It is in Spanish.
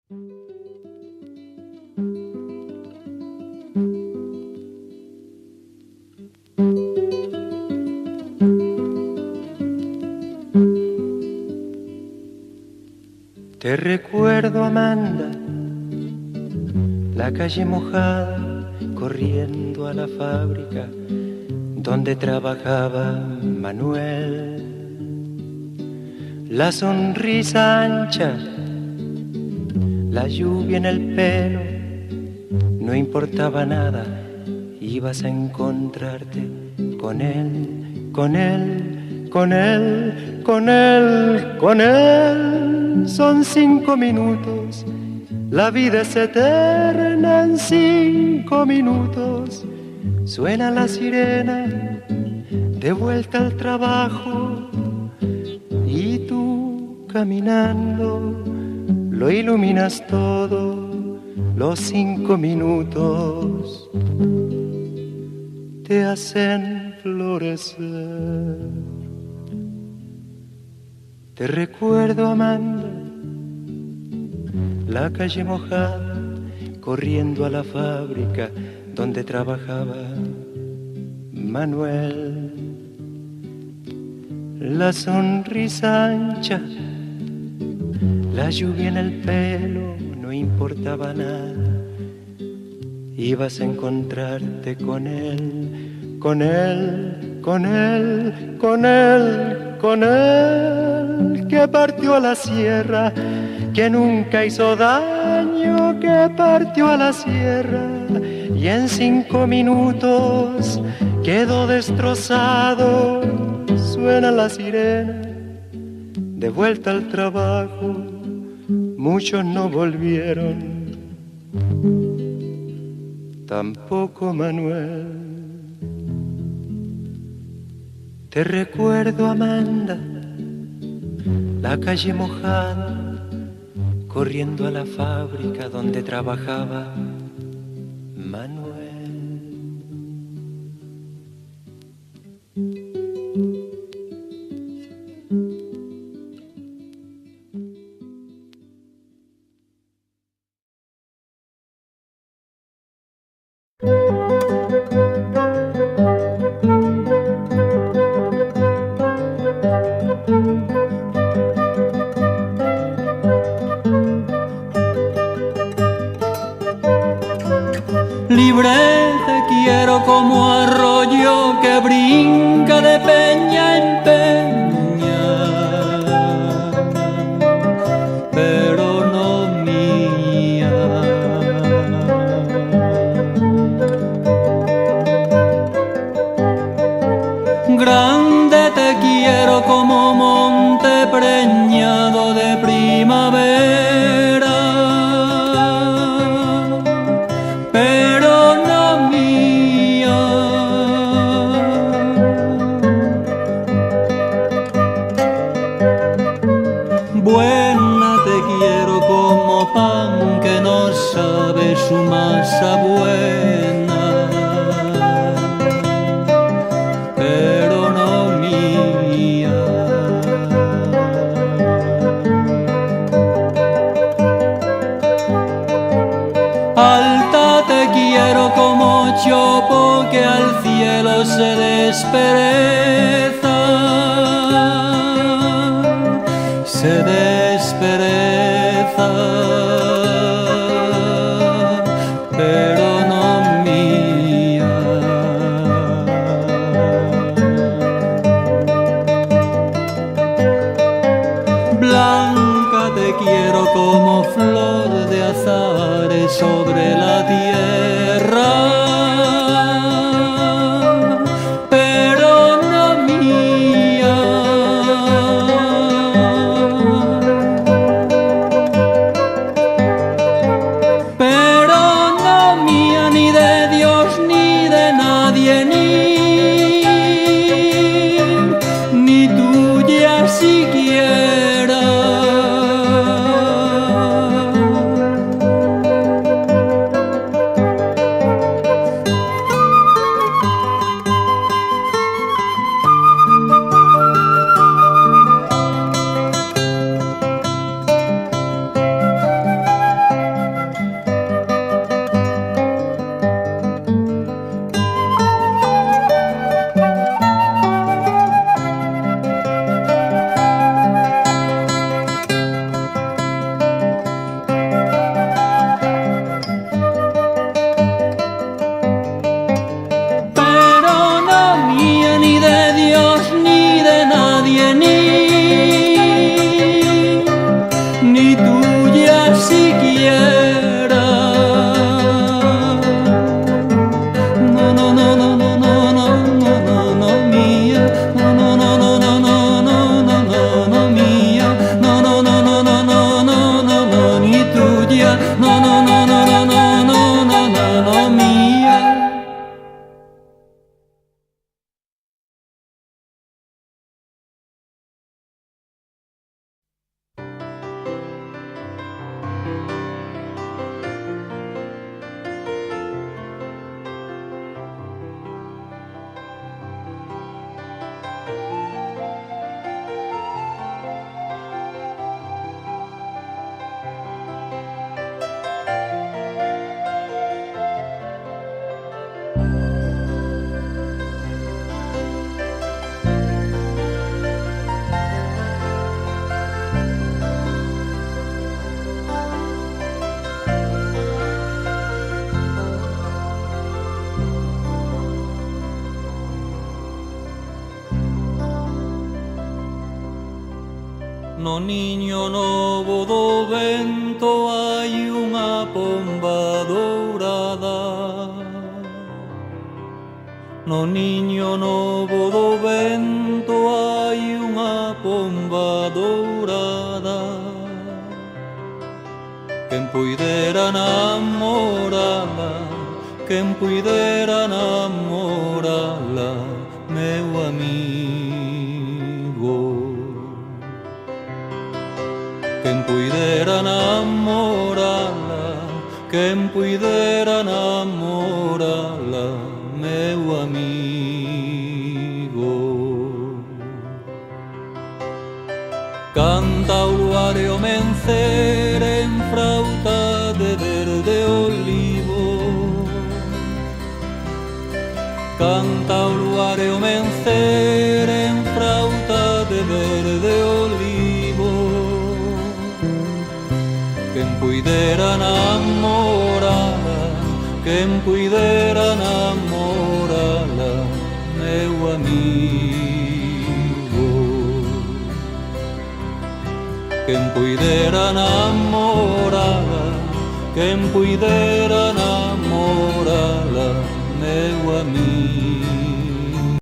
Te recuerdo, Amanda, la calle mojada, corriendo a la fábrica donde trabajaba Manuel. La sonrisa ancha, la lluvia en el pelo, no importaba nada, ibas a encontrarte con él, con él, con él, con él, con él. Son 5 minutos, la vida es eterna en 5 minutos. Suena la sirena, de vuelta al trabajo, y tú caminando lo iluminas todo. Los 5 minutos te hacen florecer. Te recuerdo, Amanda, la calle mojada, corriendo a la fábrica donde trabajaba Manuel. La sonrisa ancha, la lluvia en el pelo, no importaba nada, ibas a encontrarte con él, con él, con él, con él, con él, que partió a la sierra, que nunca hizo daño, que partió a la sierra y en 5 minutos quedó destrozado. Suena la sirena, de vuelta al trabajo, muchos no volvieron, tampoco Manuel. Te recuerdo, Amanda, la calle mojada, corriendo a la fábrica donde trabajaba Manuel. Libre te quiero como arroyo que brinca de peña en peña, pero no mía. Grande te quiero como monte preñado de primavera, pero no mía. Buena te quiero como pan que no sabe su masa buena, pero no mía. Alta te quiero como chopo que al cielo se despereza, se despereza, pero no mía. Blanca te quiero como flor de azar sobre la tierra, pero no mía. Pero no mía, ni de Dios ni de nadie, ni tuya siquiera. No niño novo do vento hai unha pomba dourada. No niño novo do vento hai unha pomba dourada. Quen puidera namorala, quen puidera namorala, meu amigo. Quen puidera namorala, quen puidera namorala, meu amigo. Canta o luar e o mencer en frauta de verde olivo. Canta o luar e o mencer en frauta de verde olivo. Quen puidera namorala, quen puidera namorala, meu amigo. Quen puidera namorala, quen puidera namorala, meu amigo.